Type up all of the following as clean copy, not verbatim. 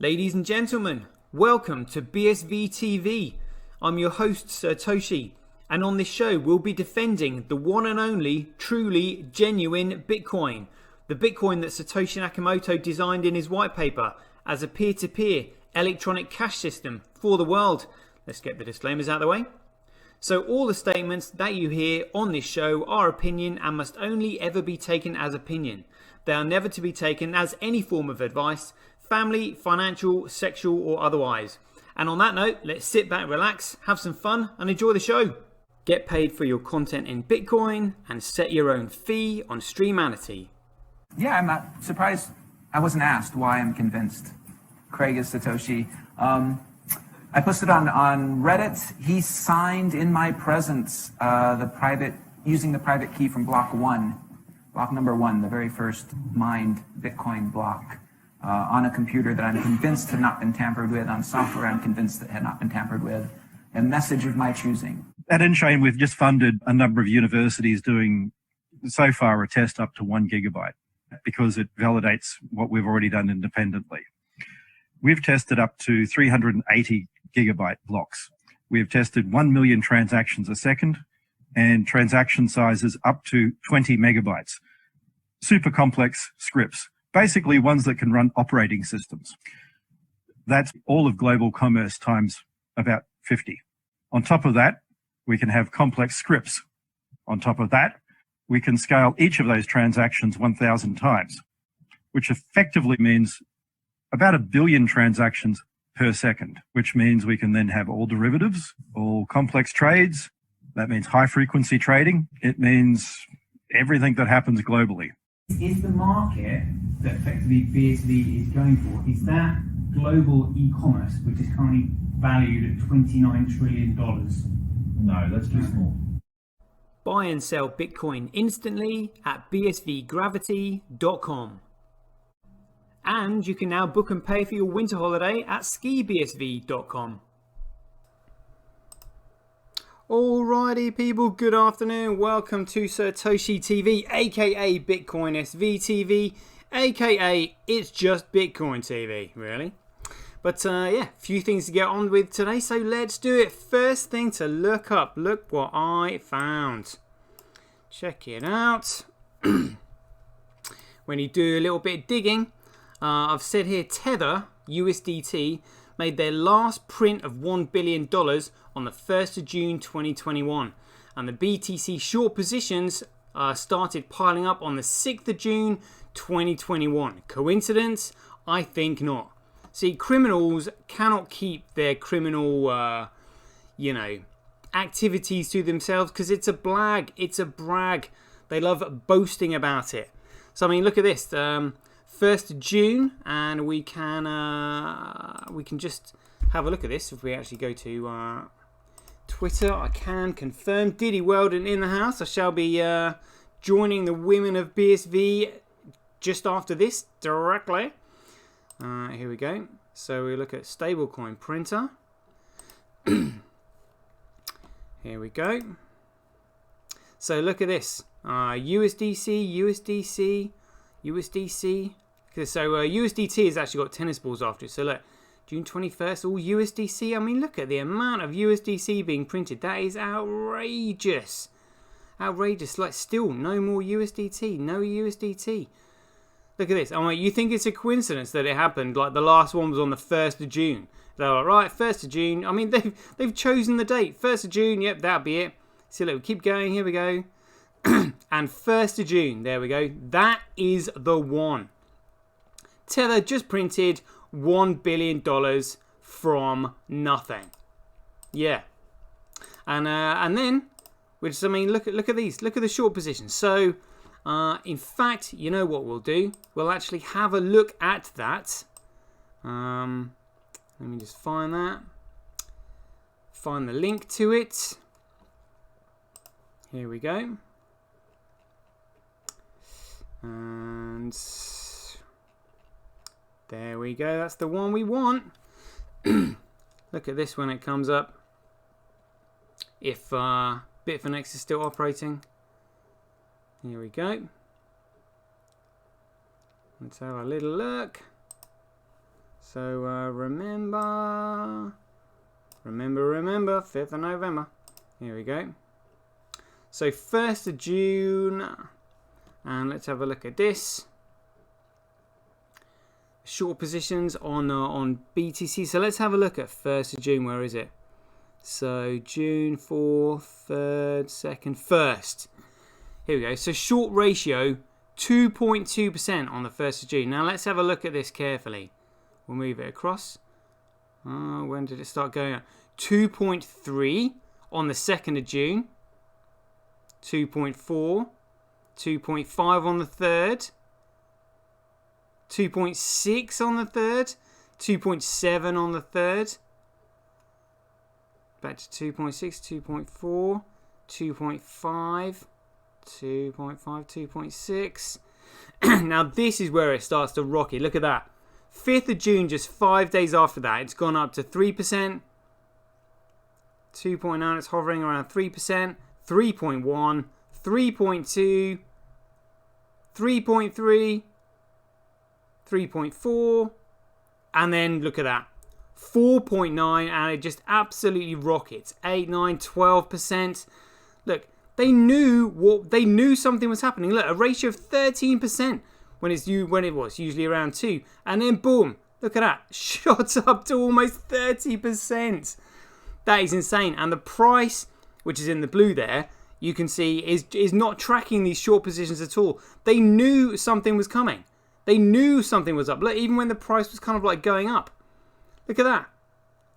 Ladies and gentlemen, welcome to BSV TV. I'm your host Satoshi, and on this show we'll be defending the one and only, truly genuine Bitcoin. The Bitcoin that Satoshi Nakamoto designed in his white paper as a peer-to-peer electronic cash system for the world. Let's get the disclaimers out of the way. So all the statements that you hear on this show are opinion and must only ever be taken as opinion. They are never to be taken as any form of advice, family, financial, sexual or otherwise. And on that note, let's sit back, relax, have some fun and enjoy the show. Get paid for your content in Bitcoin and set your own fee on Streamanity. Yeah, I'm not surprised I wasn't asked why I'm convinced Craig is Satoshi. I posted on Reddit. He signed in my presence using the private key from block number one, the very first mined Bitcoin block. On a computer that I'm convinced had not been tampered with, on software I'm convinced that had not been tampered with, a message of my choosing. At Enchain, we've just funded a number of universities doing, so far, a test up to 1 gigabyte because it validates what we've already done independently. We've tested up to 380 gigabyte blocks. We've tested 1 million transactions a second and transaction sizes up to 20 megabytes. Super complex scripts. Basically ones that can run operating systems. That's all of global commerce times about 50. On top of that, we can have complex scripts. On top of that, we can scale each of those transactions 1,000 times, which effectively means about 1 billion transactions per second, which means we can then have all derivatives, all complex trades. That means high frequency trading. It means everything that happens globally. Is the market that effectively BSV is going for, is that global e-commerce, which is currently valued at $29 trillion? No, that's too small. Buy and sell Bitcoin instantly at bsvgravity.com. And you can now book and pay for your winter holiday at skibsv.com. Alrighty people, good afternoon, welcome to Satoshi TV, aka Bitcoin SV TV, aka it's just Bitcoin TV, really. But yeah, few things to get on with today, so let's do it. First thing to look up, look what I found. Check it out. When you do a little bit of digging, I've said here Tether, USDT, made their last print of $1 billion on the 1st of June 2021. And the BTC short positions started piling up on the 6th of June 2021. Coincidence? I think not. See, criminals cannot keep their criminal, activities to themselves because it's a blag, it's a brag. They love boasting about it. So, I mean, look at this. 1st of June, and we can just have a look at this. If we actually go to Twitter, I can confirm Diddy Weldon in the house. I shall be joining the women of BSV just after this directly. Here we go. So we look at stablecoin printer. Here we go. So look at this. USDC. So USDT has actually got tennis balls after it. So look, June 21st, all USDC. I mean, look at the amount of USDC being printed. That is outrageous. Outrageous. Like, still, no more USDT. No USDT. Look at this. I mean, you think it's a coincidence that it happened? Like, the last one was on the 1st of June. They're like, right, 1st of June. I mean, they've chosen the date. 1st of June, yep, that'll be it. So look, we keep going. Here we go. And 1st of June, there we go. That is the one. Tether just printed $1 billion from nothing. Yeah. And then, which, I mean, look at these. Look at the short positions. So, in fact, you know what we'll do? We'll actually have a look at that. Let me just find that. Find the link to it. Here we go. And there we go. That's the one we want. Look at this when it comes up. If Bitfinex is still operating. Here we go. Let's have a little look. So remember, 5th of November. Here we go. So 1st of June, and let's have a look at this. Short positions on BTC. So let's have a look at 1st of June. Where is it? So June 4th, 3rd, 2nd, 1st. Here we go. So short ratio 2.2% on the 1st of June. Now let's have a look at this carefully. We'll move it across. When did it start going up? 2.3 on the 2nd of June. 2.4. 2.5 on the 3rd. 2.6 on the 3rd. 2.7 on the 3rd. Back to 2.6, 2.4, 2.5, 2.5, 2.6. Now this is where it starts to rocket. Look at that. 5th of June, just 5 days after that, it's gone up to 3%. 2.9, it's hovering around 3%. 3.1, 3.2, 3.3, 3.4, and then look at that. 4.9, and it just absolutely rockets. 8, 9, 12%. Look, they knew something was happening. Look, a ratio of 13% when it was usually around 2, and then boom, look at that, shot up to almost 30%. That is insane. And the price, which is in the blue there, you can see is not tracking these short positions at all. They knew something was coming. They knew something was up. Look, even when the price was kind of like going up. Look at that.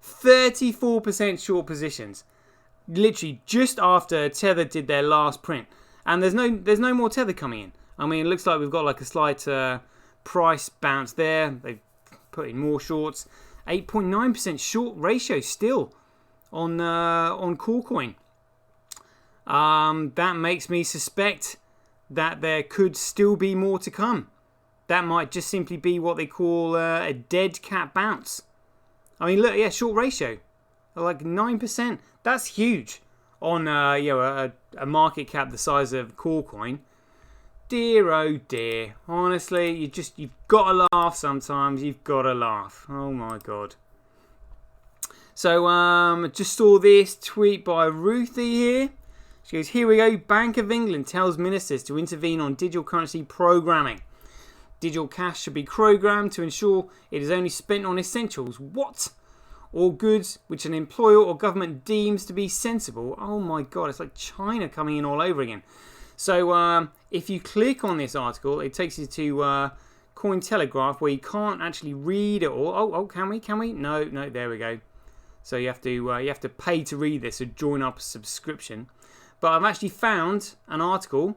34% short positions. Literally just after Tether did their last print. And there's no more Tether coming in. I mean, it looks like we've got like a slight price bounce there. They've put in more shorts. 8.9% short ratio still on CoinGeek. That makes me suspect that there could still be more to come. That might just simply be what they call a dead cat bounce. I mean, look, yeah, short ratio, like 9%. That's huge on a market cap the size of CoinGeek. Dear, oh dear. Honestly, you've got to laugh sometimes. You've got to laugh. Oh my god. So, just saw this tweet by Ruthie here. She goes, here we go. Bank of England tells ministers to intervene on digital currency programming. Digital cash should be programmed to ensure it is only spent on essentials. What? Or goods which an employer or government deems to be sensible. Oh my god, it's like China coming in all over again. So if you click on this article, it takes you to Cointelegraph, where you can't actually read it all. Oh, can we? Can we? No, there we go. So you have to pay to read this, so join up a subscription. But I've actually found an article.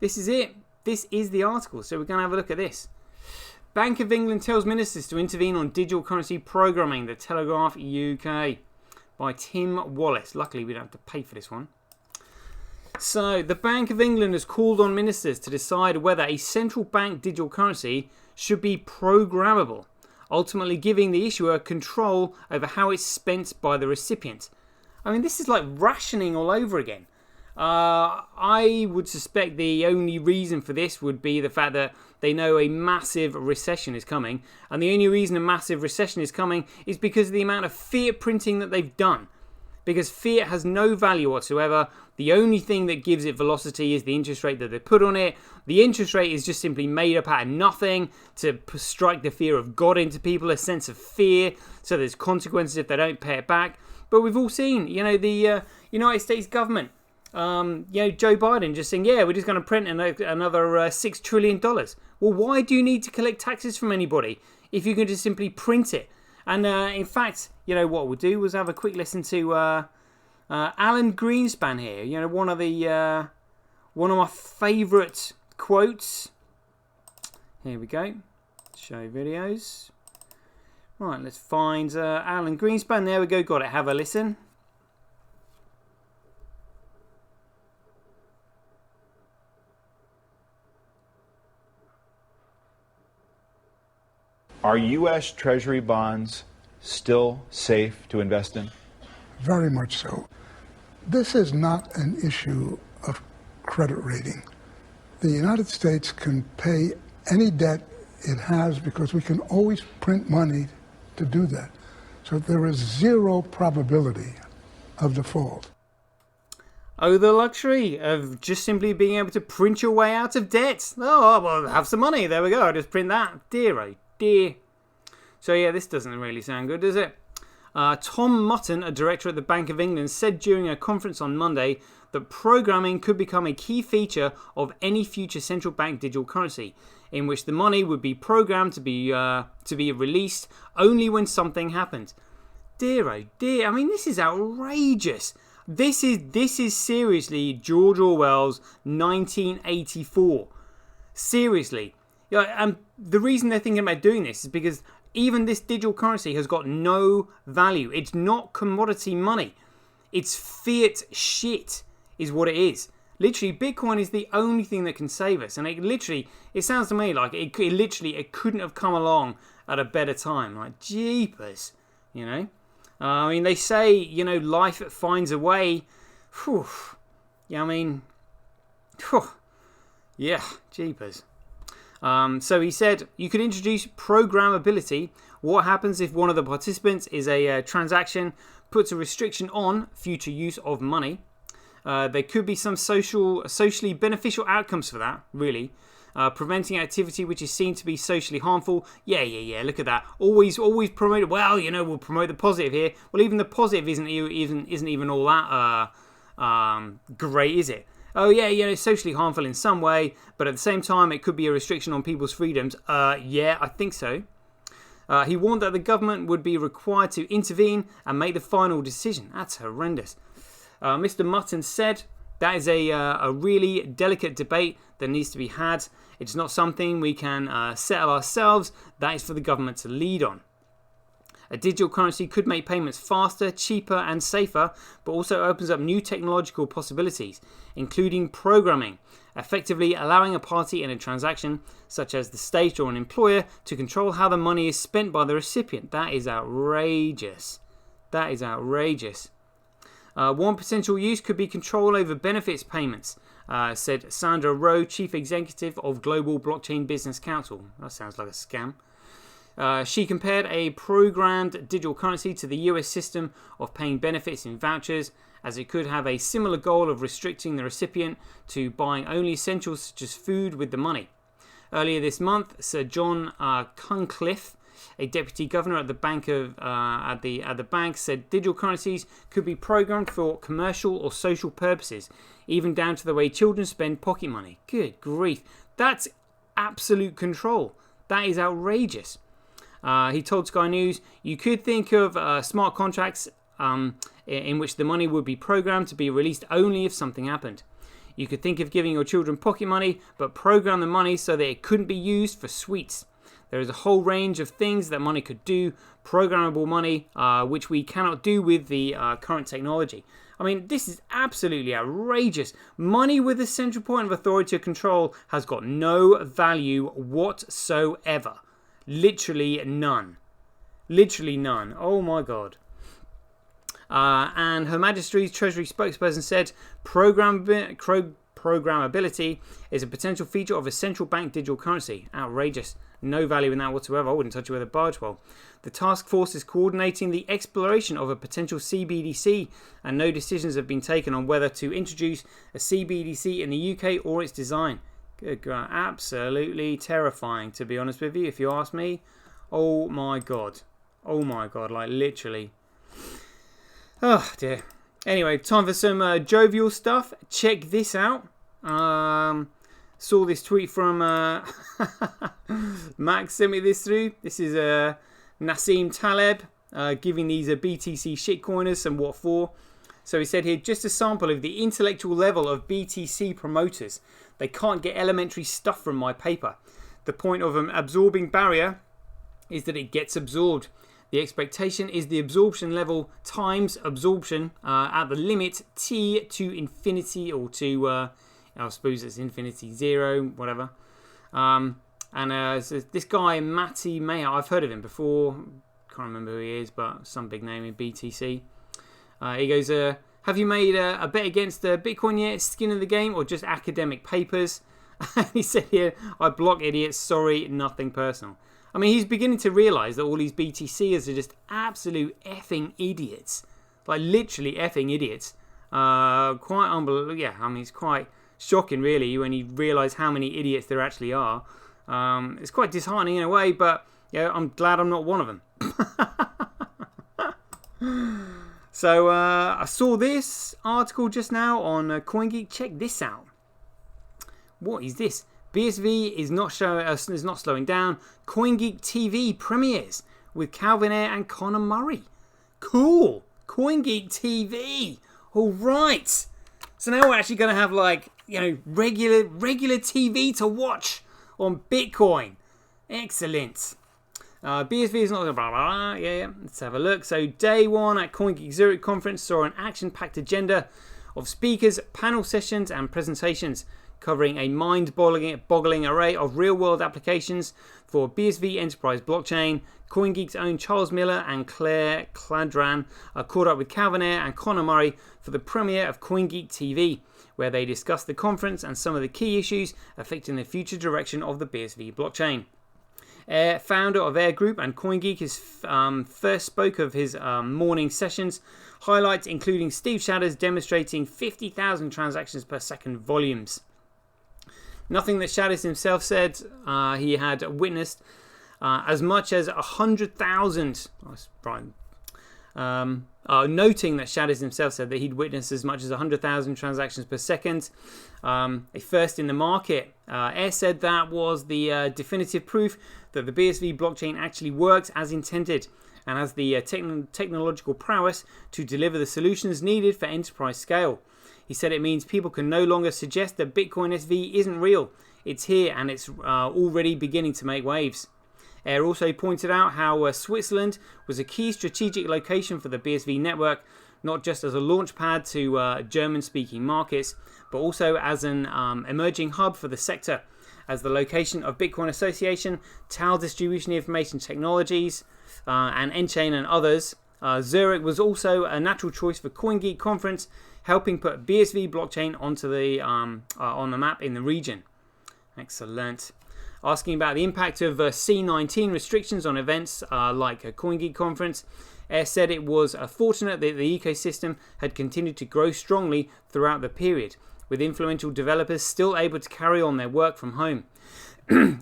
This is it. This is the article. So we're going to have a look at this. Bank of England tells ministers to intervene on digital currency programming. The Telegraph UK by Tim Wallace. Luckily, we don't have to pay for this one. So the Bank of England has called on ministers to decide whether a central bank digital currency should be programmable, ultimately giving the issuer control over how it's spent by the recipient. I mean, this is like rationing all over again. I would suspect the only reason for this would be the fact that they know a massive recession is coming. And the only reason a massive recession is coming is because of the amount of fiat printing that they've done. Because fiat has no value whatsoever. The only thing that gives it velocity is the interest rate that they put on it. The interest rate is just simply made up out of nothing to strike the fear of God into people, a sense of fear. So there's consequences if they don't pay it back. But we've all seen, the United States government, Joe Biden just saying, yeah, we're just going to print another $6 trillion. Well, why do you need to collect taxes from anybody if you can just simply print it? And in fact, what we'll do was have a quick listen to Alan Greenspan here. One of my favourite quotes. Here we go. Show videos. Right, let's find Alan Greenspan. There we go. Got it. Have a listen. Are U.S. Treasury bonds still safe to invest in? Very much so. This is not an issue of credit rating. The United States can pay any debt it has because we can always print money to do that. So there is zero probability of default. Oh, the luxury of just simply being able to print your way out of debt. Oh, well, have some money. There we go. I'll just print that. Dear, oh dear. So, yeah, this doesn't really sound good, does it? Tom Mutton, a director at the Bank of England, said during a conference on Monday that programming could become a key feature of any future central bank digital currency, in which the money would be programmed to be released only when something happened. Dear, oh dear. I mean, this is outrageous. This is seriously George Orwell's 1984. Seriously. And the reason they're thinking about doing this is because even this digital currency has got no value. It's not commodity money. It's fiat shit is what it is. Literally, Bitcoin is the only thing that can save us. And it sounds to me like it couldn't have come along at a better time. Like, jeepers, you know. I mean, they say, you know, life finds a way. Whew. Yeah, I mean, whew. Yeah, jeepers. So he said, you could introduce programmability. What happens if one of the participants is a transaction, puts a restriction on future use of money? There could be some socially beneficial outcomes for that, really. Preventing activity which is seen to be socially harmful. Yeah. Look at that. Always promote. Well, you know, we'll promote the positive here. Well, even the positive isn't even all that great, is it? Oh yeah, it's socially harmful in some way, but at the same time, it could be a restriction on people's freedoms. Yeah, I think so. He warned that the government would be required to intervene and make the final decision. That's horrendous. Mr. Mutton said that is a really delicate debate that needs to be had. It's not something we can settle ourselves. That is for the government to lead on. A digital currency could make payments faster, cheaper and safer, but also opens up new technological possibilities, including programming, effectively allowing a party in a transaction, such as the state or an employer, to control how the money is spent by the recipient. That is outrageous. That is outrageous. One potential use could be control over benefits payments, said Sandra Rowe, Chief Executive of Global Blockchain Business Council. That sounds like a scam. She compared a programmed digital currency to the US system of paying benefits in vouchers, as it could have a similar goal of restricting the recipient to buying only essentials such as food with the money. Earlier this month, Sir John Cunliffe, a deputy governor at the bank said digital currencies could be programmed for commercial or social purposes, even down to the way children spend pocket money. Good grief. That's absolute control. That is outrageous. He told Sky News, you could think of smart contracts in which the money would be programmed to be released only if something happened. You could think of giving your children pocket money, but program the money so that it couldn't be used for sweets. There is a whole range of things that money could do, programmable money, which we cannot do with the current technology. I mean, this is absolutely outrageous. Money with a central point of authority or control has got no value whatsoever. Literally none. Literally none. Oh my God. And Her Majesty's Treasury spokesperson said programmability is a potential feature of a central bank digital currency. Outrageous. No value in that whatsoever. I wouldn't touch it with a barge pole. The task force is coordinating the exploration of a potential CBDC, and no decisions have been taken on whether to introduce a CBDC in the UK or its design. Good God, absolutely terrifying, to be honest with you, if you ask me. Oh my God. Oh my God, like literally. Oh dear. Anyway, time for some jovial stuff. Check this out. Saw this tweet from Max sent me this through. This is Nassim Taleb giving these BTC shitcoiners some what for. So he said here, just a sample of the intellectual level of BTC promoters. They can't get elementary stuff from my paper. The point of an absorbing barrier is that it gets absorbed. The expectation is the absorption level times absorption at the limit t to infinity, or to, I suppose it's infinity 0, whatever. So this guy, Matty Mayer, I've heard of him before. Can't remember who he is, but some big name in BTC. He goes, have you made a bet against Bitcoin yet? Skin in the game or just academic papers? He said here, I block idiots. Sorry, nothing personal. I mean, he's beginning to realise that all these BTCers are just absolute effing idiots. Like, literally effing idiots. Quite unbelievable. Yeah, I mean, it's quite shocking, really, when you realise how many idiots there actually are. It's quite disheartening in a way, but yeah, I'm glad I'm not one of them. So, I saw this article just now on CoinGeek. Check this out. What is this? BSV is not slowing down. CoinGeek TV premieres with Calvin Ayre and Conor Murray. Cool. CoinGeek TV. All right. So now we're actually going to have, like, you know, regular TV to watch on Bitcoin. Excellent. BSV is not blah, blah, blah. Yeah. Let's have a look. So day one at CoinGeek Zurich conference saw an action-packed agenda of speakers, panel sessions, and presentations, covering a mind-boggling array of real-world applications for BSV Enterprise blockchain. CoinGeek's own Charles Miller and Claire Cladran are caught up with Calvin Ayre and Conor Murray for the premiere of CoinGeek TV, where they discuss the conference and some of the key issues affecting the future direction of the BSV blockchain. Ayre, founder of Ayre Group and CoinGeek, first spoke of his morning sessions, highlights including Steve Shadders demonstrating 50,000 transactions per second volumes. Nothing that Shadders himself said he had witnessed as much as 100,000. Noting that Shadders himself said that he'd witnessed as much as 100,000 transactions per second. A first in the market. Ayre said that was the definitive proof that the BSV blockchain actually works as intended and has the technological prowess to deliver the solutions needed for enterprise scale. He said it means people can no longer suggest that Bitcoin SV isn't real. It's here and it's already beginning to make waves. Ayre also pointed out how Switzerland was a key strategic location for the BSV network, not just as a launch pad to German-speaking markets, but also as an emerging hub for the sector, as the location of Bitcoin Association, Tau Distribution Information Technologies, and Enchain and others. Zurich was also a natural choice for CoinGeek conference, helping put BSV blockchain onto the on the map in the region. Excellent. Asking about the impact of C19 restrictions on events like a CoinGeek conference, Ayre said it was fortunate that the ecosystem had continued to grow strongly throughout the period, with influential developers still able to carry on their work from home.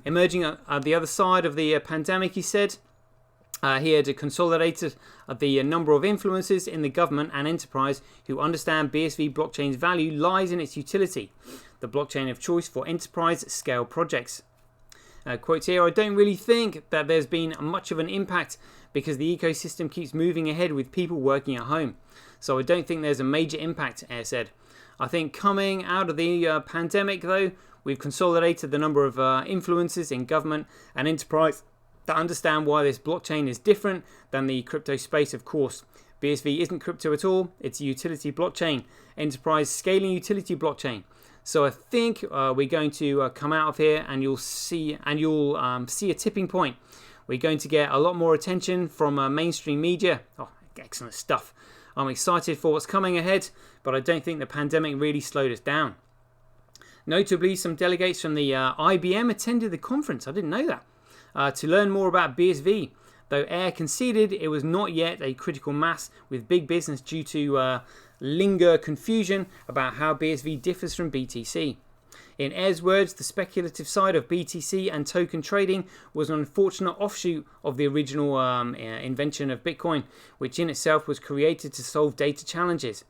Emerging at the other side of the pandemic, he said, he had consolidated the number of influencers in the government and enterprise who understand BSV blockchain's value lies in its utility, the blockchain of choice for enterprise scale projects. Quote here, I don't really think that there's been much of an impact because the ecosystem keeps moving ahead with people working at home. So I don't think there's a major impact, Ayre said. I think coming out of the pandemic, though, we've consolidated the number of influencers in government and enterprise to understand why this blockchain is different than the crypto space, of course. BSV isn't crypto at all, it's a utility blockchain, enterprise scaling utility blockchain. So I think we're going to come out of here and you'll see a tipping point. We're going to get a lot more attention from mainstream media. Oh, excellent stuff. I'm excited for what's coming ahead, but I don't think the pandemic really slowed us down. Notably, some delegates from the IBM attended the conference. I didn't know that. To learn more about BSV, though Ayre conceded it was not yet a critical mass with big business due to linger confusion about how BSV differs from BTC. In Ayre's words, the speculative side of BTC and token trading was an unfortunate offshoot of the original invention of Bitcoin, which in itself was created to solve data challenges.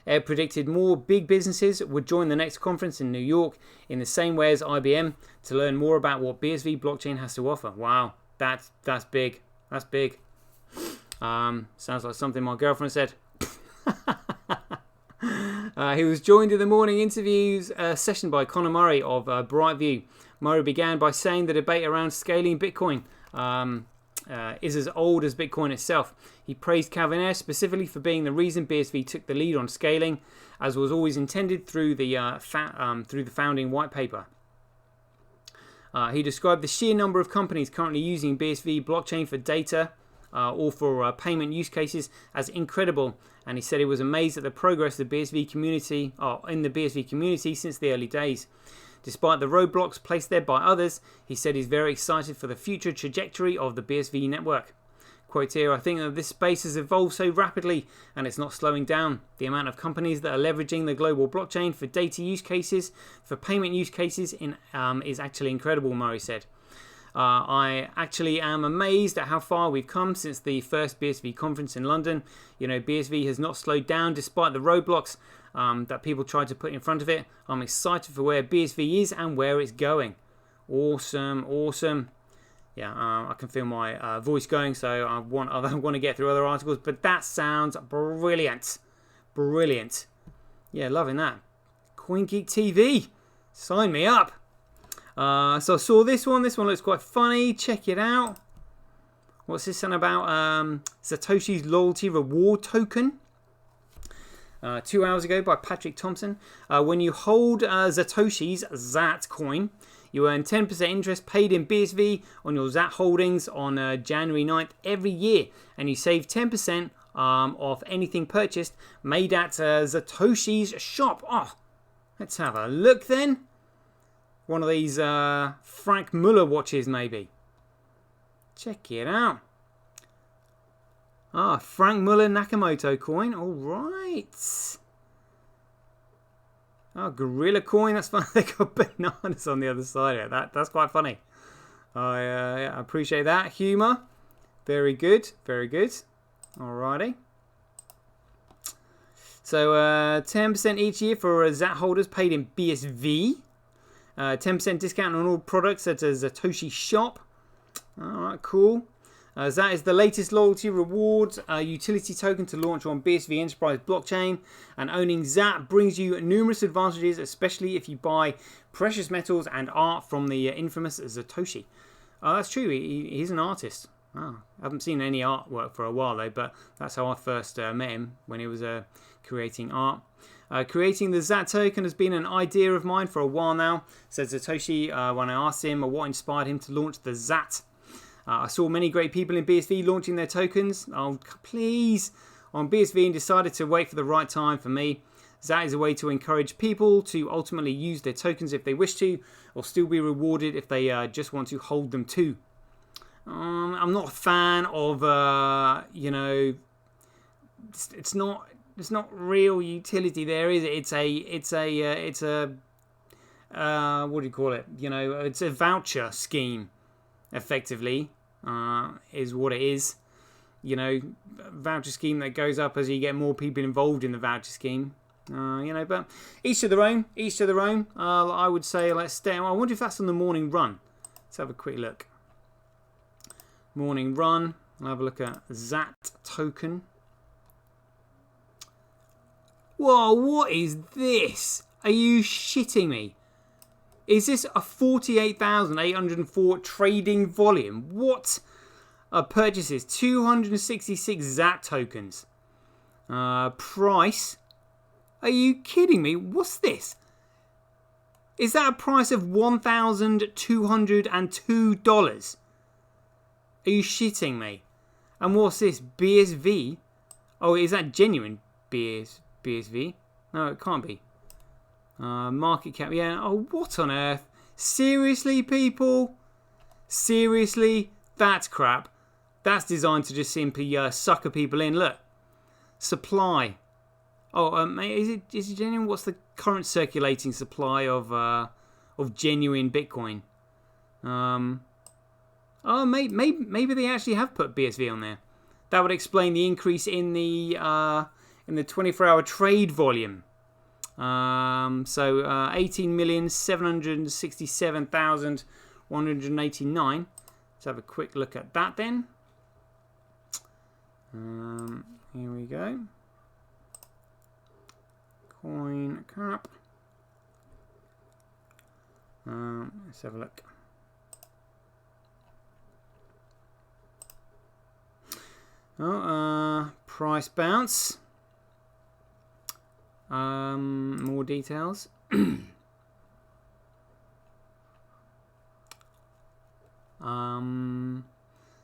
Ayre predicted more big businesses would join the next conference in New York in the same way as IBM to learn more about what BSV blockchain has to offer. Wow, that's big. That's big. Sounds like something my girlfriend said. He was joined in the morning interviews session by Conor Murray of Brightview. Murray began by saying the debate around scaling Bitcoin is as old as Bitcoin itself. He praised Calvin Ayre specifically for being the reason BSV took the lead on scaling, as was always intended through the founding white paper. He described the sheer number of companies currently using BSV blockchain for data or for payment use cases as incredible, and he said he was amazed at the progress of the BSV community in the BSV community since the early days. Despite the roadblocks placed there by others, he said he's very excited for the future trajectory of the BSV network. Quote here, I think that this space has evolved so rapidly and it's not slowing down. The amount of companies that are leveraging the global blockchain for data use cases, for payment use cases is actually incredible, Murray said. I actually am amazed at how far we've come since the first BSV conference in London. You know, BSV has not slowed down despite the roadblocks that people try to put in front of it. I'm excited for where BSV is and where it's going. Awesome, awesome. Yeah, I can feel my voice going, so I want to get through other articles, but that sounds brilliant. Brilliant. Yeah, loving that. CoinGeek TV. Sign me up. So I saw this one. This one looks quite funny. Check it out. What's this one about? Satoshi's loyalty reward token. 2 hours ago by Patrick Thompson. When you hold Satoshi's ZAT coin, you earn 10% interest paid in BSV on your ZAT holdings on January 9th every year. And you save 10% off anything purchased made at Satoshi's shop. Oh, let's have a look then. One of these Frank Muller watches maybe. Check it out. Ah, Frank Muller Nakamoto coin. All right. Oh, Gorilla coin. That's fun. They got bananas on the other side of it. That's quite funny. I appreciate that humour. Very good. Very good. Alrighty. So 10% each year for ZAT holders paid in BSV. 10% discount on all products at a Satoshi shop. Alright, cool. ZAT is the latest loyalty reward utility token to launch on BSV Enterprise blockchain, and owning ZAT brings you numerous advantages, especially if you buy precious metals and art from the infamous Satoshi. That's true, he's an artist. I haven't seen any artwork for a while though, but that's how I first met him, when he was creating art. Creating the ZAT token has been an idea of mine for a while now, said Satoshi when I asked him what inspired him to launch the ZAT. I saw many great people in BSV launching their tokens on BSV and decided to wait for the right time for me. ZAT is a way to encourage people to ultimately use their tokens if they wish to, or still be rewarded if they just want to hold them too. I'm not a fan of, it's not real utility there, is it? It's a what do you call it? It's a voucher scheme. Effectively, is what it is. Voucher scheme that goes up as you get more people involved in the voucher scheme. But each to their own. Each to their own. I would say let's stay. I wonder if that's on the morning run. Let's have a quick look. Morning run. I'll have a look at ZAT token. Whoa! What is this? Are you shitting me? Is this a 48,804 trading volume? What? Purchases 266 ZAT tokens. Price? Are you kidding me? What's this? Is that a price of $1,202? Are you shitting me? And what's this? BSV? Oh, is that genuine BSV? No, it can't be. Market cap, yeah. Oh, what on earth? Seriously, people? Seriously? That's crap. That's designed to just simply sucker people in. Look. Supply. Oh, is it genuine? What's the current circulating supply of genuine Bitcoin? Oh, maybe they actually have put BSV on there. That would explain the increase in the 24-hour trade volume. So 18,767,189. Let's have a quick look at that then. Here we go. Coin cap. Let's have a look. Price bounce. More details.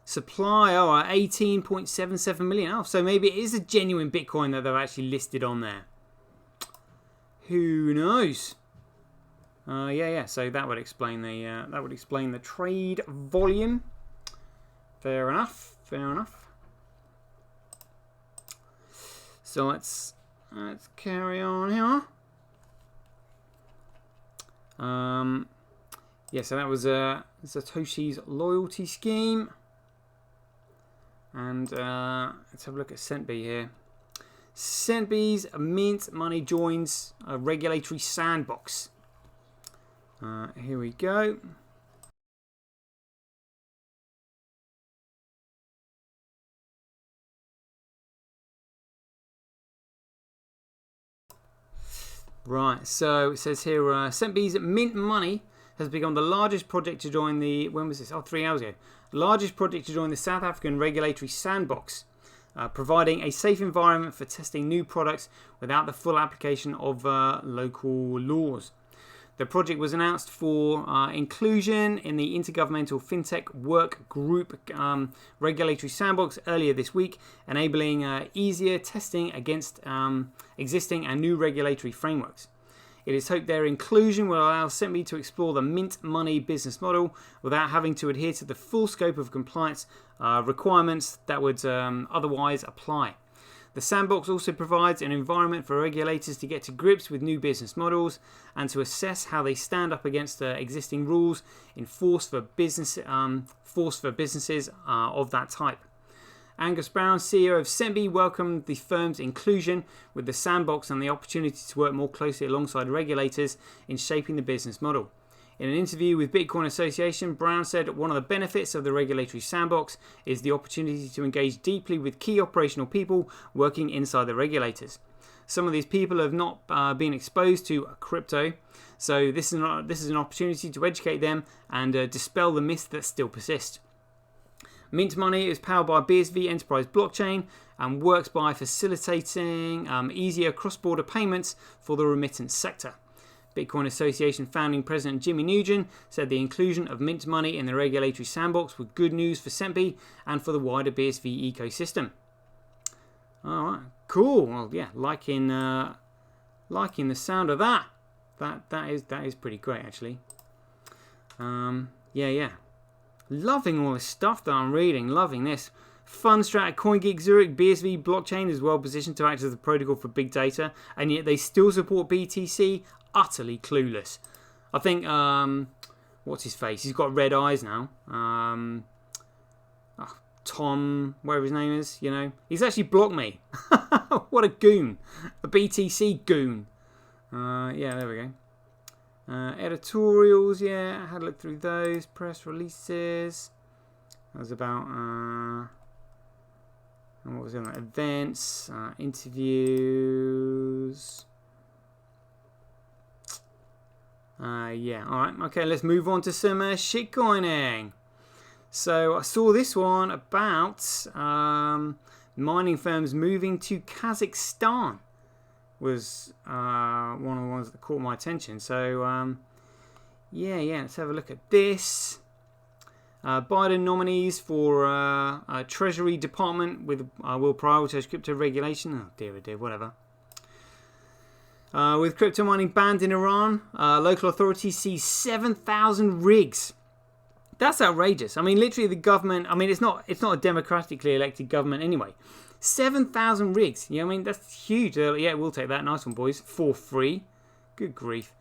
Supply, 18.77 million. Oh, so maybe it is a genuine Bitcoin that they've actually listed on there. Who knows? Yeah. So that would explain the trade volume. Fair enough. So let's carry on here. Yeah, so that was Satoshi's loyalty scheme. And let's have a look at Centbee here. Centbee's mint money joins a regulatory sandbox. Here we go. Right, so it says here, Centbee's mint money has become the largest project to join the, when was this? Oh, 3 hours ago. Largest project to join the South African regulatory sandbox, providing a safe environment for testing new products without the full application of local laws. The project was announced for inclusion in the Intergovernmental FinTech Work Group regulatory sandbox earlier this week, enabling easier testing against existing and new regulatory frameworks. It is hoped their inclusion will allow Centbee to explore the mint money business model without having to adhere to the full scope of compliance requirements that would otherwise apply. The sandbox also provides an environment for regulators to get to grips with new business models and to assess how they stand up against existing rules in force for businesses of that type. Angus Brown, CEO of Centbee, welcomed the firm's inclusion with the sandbox and the opportunity to work more closely alongside regulators in shaping the business model. In an interview with Bitcoin Association, Brown said one of the benefits of the regulatory sandbox is the opportunity to engage deeply with key operational people working inside the regulators. Some of these people have not been exposed to crypto, so this is an opportunity to educate them and dispel the myths that still persist. Mint Money is powered by BSV Enterprise blockchain and works by facilitating easier cross-border payments for the remittance sector. Bitcoin Association founding president Jimmy Nugent said the inclusion of Mint Money in the regulatory sandbox was good news for Centbee and for the wider BSV ecosystem. All right, cool. Well, yeah, liking the sound of that. That is pretty great, actually. Yeah. Loving all this stuff that I'm reading. Loving this. Fun strat at CoinGeek Zurich. BSV blockchain is well positioned to act as the protocol for big data, and yet they still support BTC. Utterly clueless. I think, what's his face? He's got red eyes now. Tom, whatever his name is, you know. He's actually blocked me. What a goon. A BTC goon. Yeah, there we go. Editorials, yeah, I had a look through those. Press releases. That was about, what was it? Events, interviews. Yeah, alright, okay, let's move on to some shitcoining. So I saw this one about mining firms moving to Kazakhstan. Was one of the ones that caught my attention. So yeah, let's have a look at this. Biden nominees for Treasury Department will prioritize crypto regulation. Oh dear, whatever. With crypto mining banned in Iran, local authorities see 7,000 rigs. That's outrageous. I mean, literally the government. I mean, it's not a democratically elected government anyway. 7,000 rigs. Yeah, I mean, that's huge. Yeah, we'll take that. Nice one, boys. For free. Good grief.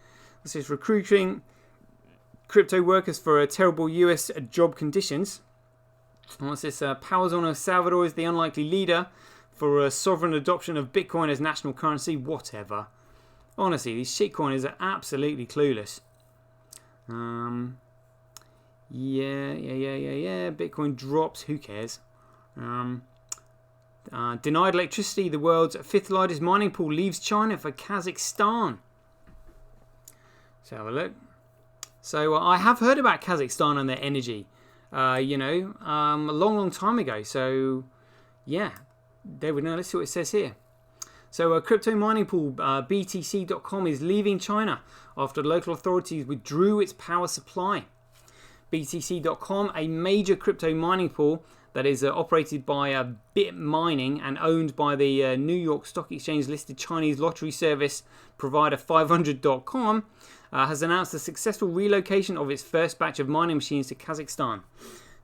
This is recruiting crypto workers for terrible US job conditions. And what's this? Powers on El Salvador is the unlikely leader for sovereign adoption of Bitcoin as national currency. Whatever. Honestly, these shitcoiners are absolutely clueless. Yeah. Bitcoin drops. Who cares? Denied electricity. The world's fifth largest mining pool leaves China for Kazakhstan. Let's have a look. So I have heard about Kazakhstan and their energy. A long time ago. So yeah, there we go. Let's see what it says here. So a crypto mining pool, BTC.com, is leaving China after local authorities withdrew its power supply. BTC.com, a major crypto mining pool that is operated by Bit Mining and owned by the New York Stock Exchange listed Chinese lottery service provider 500.com, has announced the successful relocation of its first batch of mining machines to Kazakhstan.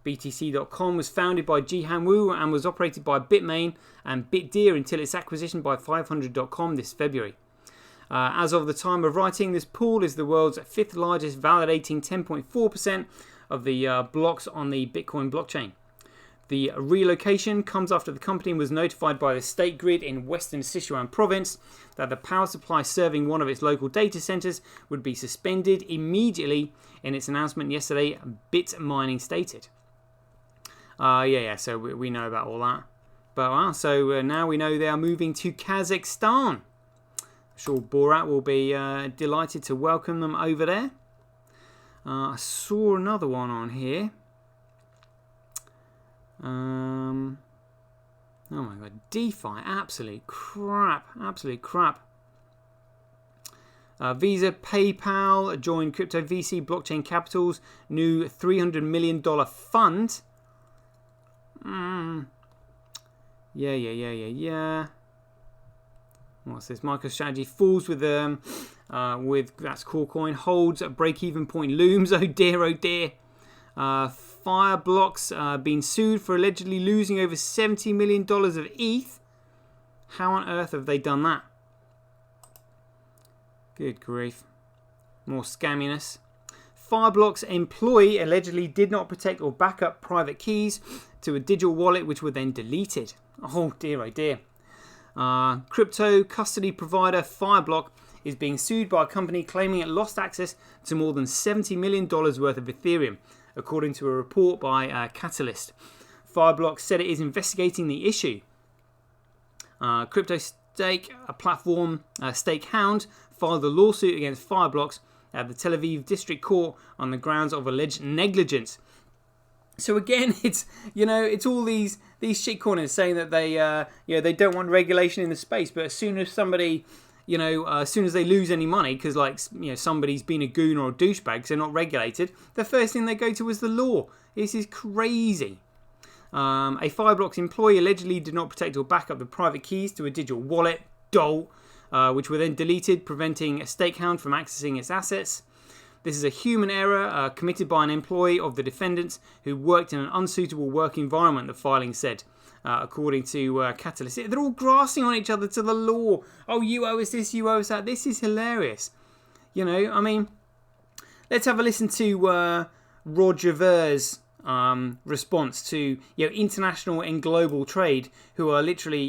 BTC.com was founded by Jihan Wu and was operated by Bitmain and Bitdeer until its acquisition by 500.com this February. As of the time of writing, this pool is the world's 5th largest, validating 10.4% of the blocks on the Bitcoin blockchain. The relocation comes after the company was notified by the state grid in Western Sichuan province that the power supply serving one of its local data centers would be suspended immediately. In its announcement yesterday, Bitmining stated. So we know about all that. But so now we know they are moving to Kazakhstan. I'm sure Borat will be delighted to welcome them over there. I saw another one on here. Oh my god, DeFi, absolute crap. Visa, PayPal joined Crypto VC Blockchain Capital's new $300 million fund. Yeah. What's this? MicroStrategy falls with that's Corecoin, holds at break-even point looms. Oh dear. Fireblocks being sued for allegedly losing over $70 million of ETH. How on earth have they done that? Good grief. More scamminess. Fireblocks employee allegedly did not protect or back up private keys to a digital wallet, which were then deleted. Oh dear. Crypto custody provider Fireblock is being sued by a company claiming it lost access to more than $70 million worth of Ethereum, according to a report by Catalyst. Fireblock said it is investigating the issue. Crypto Stake, a platform Stakehound, filed a lawsuit against Fireblocks at the Tel Aviv District Court on the grounds of alleged negligence. So again, it's all these shitcoiners saying that they don't want regulation in the space, but as soon as somebody, as soon as they lose any money because somebody's been a goon or a douchebag because they're not regulated, the first thing they go to is the law. This is crazy. A Fireblocks employee allegedly did not protect or back up the private keys to a digital wallet, which were then deleted, preventing a Stakehound from accessing its assets. This is a human error committed by an employee of the defendants who worked in an unsuitable work environment, the filing said, according to Catalyst. They're all grasping on each other to the law. Oh, you owe us this, you owe us that. This is hilarious. Let's have a listen to Roger Ver's response to international and global trade, who are literally,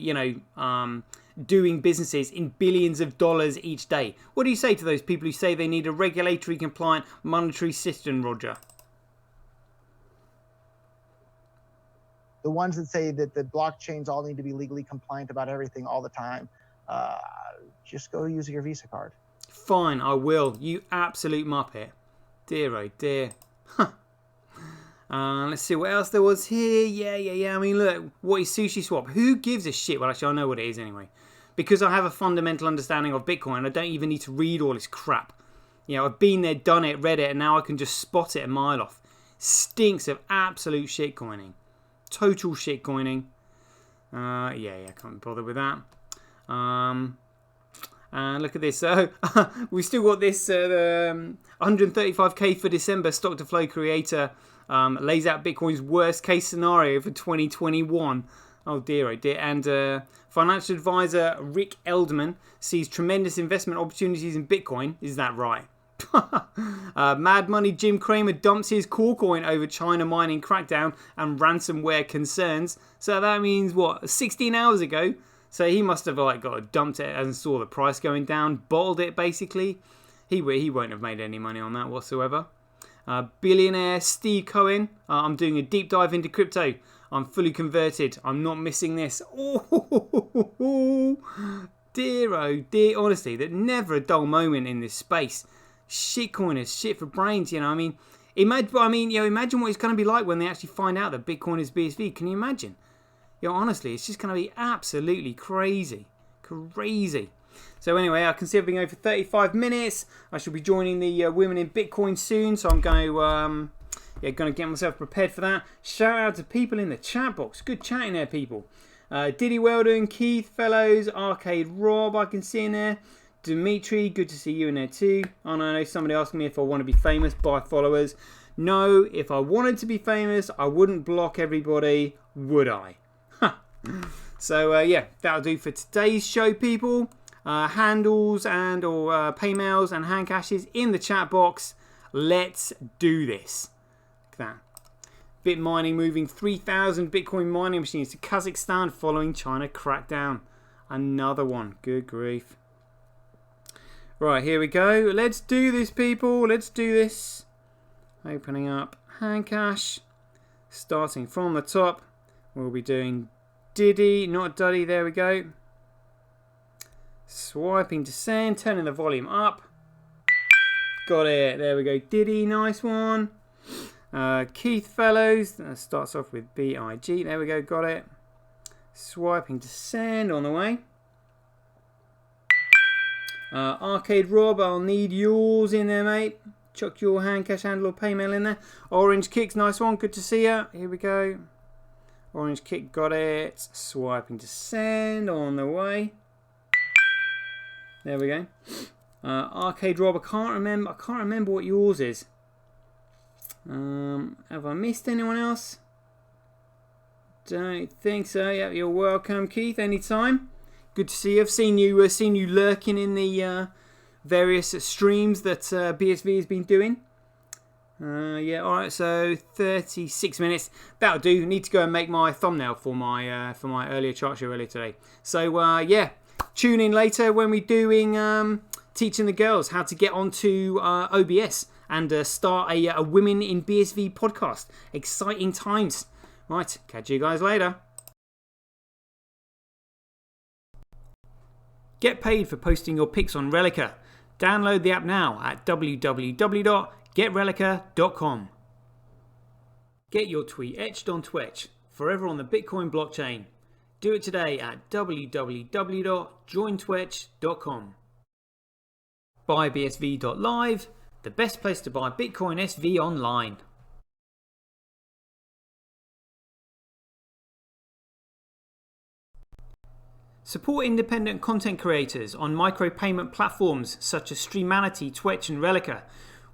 doing businesses in billions of dollars each day. What do you say to those people who say they need a regulatory compliant monetary system, Roger? The ones that say that the blockchains all need to be legally compliant about everything all the time, just go use your Visa card. Fine, I will. You absolute muppet. Dear, oh dear. Let's see what else there was here. Yeah. I mean, look, what is Sushi Swap? Who gives a shit? Well, actually, I know what it is anyway. Because I have a fundamental understanding of Bitcoin, I don't even need to read all this crap. I've been there, done it, read it, and now I can just spot it a mile off. Stinks of absolute shitcoining. Total shitcoining. I can't bother with that. And look at this. We've still got this 135k for December. Stock to flow creator lays out Bitcoin's worst case scenario for 2021. Oh dear. And financial advisor Rick Eldman sees tremendous investment opportunities in Bitcoin. Is that right? Mad Money Jim Cramer dumps his Corecoin over China mining crackdown and ransomware concerns. So that means, 16 hours ago? So he must have dumped it and saw the price going down, bottled it basically. He won't have made any money on that whatsoever. Billionaire Steve Cohen, I'm doing a deep dive into crypto. I'm fully converted. I'm not missing this. Oh, dear, oh dear. Honestly, there's never a dull moment in this space. Shitcoiners, shit for brains. Imagine what it's going to be like when they actually find out that Bitcoin is BSV. Can you imagine? Honestly, it's just going to be absolutely crazy. So anyway, I can see I've been going for 35 minutes. I shall be joining the Women in Bitcoin soon, so I'm going to get myself prepared for that. Shout out to people in the chat box. Good chatting there, people. Diddy Weldon, Keith Fellows, Arcade Rob, I can see in there. Dimitri, good to see you in there too. Oh, no, I know somebody asking me if I want to be famous by followers. No, if I wanted to be famous, I wouldn't block everybody, would I? So, yeah, that'll do for today's show, people. Handles and or paymails and hand cashes in the chat box. Let's do this. Look at that. Bit mining moving 3,000 Bitcoin mining machines to Kazakhstan following China crackdown. Another one. Good grief. Right, here we go. Let's do this, people. Let's do this. Opening up hand cash. Starting from the top. We'll be doing Diddy, not Duddy. There we go. Swiping to send. Turning the volume up. Got it. There we go. Diddy, nice one. Keith Fellows. Starts off with BIG. There we go. Got it. Swiping to send on the way. Arcade Rob, I'll need yours in there, mate. Chuck your hand cash handle or paymail in there. Orange Kicks, nice one. Good to see ya. Here we go. Orange Kick, got it. Swiping to send on the way. There we go. Arcade Rob, I can't remember what yours is. Have I missed anyone else? Don't think so. Yeah, you're welcome, Keith. Anytime. Good to see you. I've seen you lurking in the various streams that BSV has been doing. Yeah, all right. So 36 minutes. That'll do. Need to go and make my thumbnail for my earlier chart show earlier today. So yeah, tune in later when we're doing teaching the girls how to get onto OBS and start a Women in BSV podcast. Exciting times. Right, catch you guys later. Get paid for posting your pics on Relica. Download the app now at www.getrelica.com. Get your tweet etched on Twitch, forever on the Bitcoin blockchain. Do it today at www.jointwitch.com. BuyBSV.live, the best place to buy Bitcoin SV online. Support independent content creators on micropayment platforms such as Streamanity, Twitch and Relica.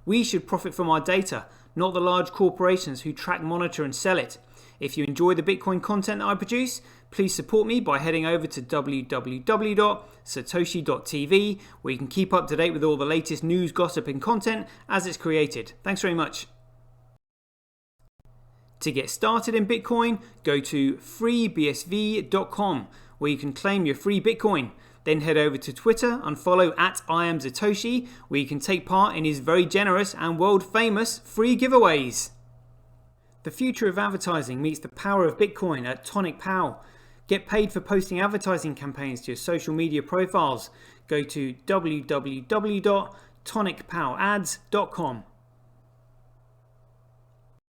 We should profit from our data, not the large corporations who track, monitor and sell it. If you enjoy the Bitcoin content that I produce, please support me by heading over to www.satoshi.tv, where you can keep up to date with all the latest news, gossip and content as it's created. Thanks very much. To get started in Bitcoin, go to freebsv.com, where you can claim your free Bitcoin. Then head over to Twitter and follow @IamSatoshi, where you can take part in his very generous and world famous free giveaways. The future of advertising meets the power of Bitcoin at Tonic Pow. Get paid for posting advertising campaigns to your social media profiles. Go to www.tonicpowads.com.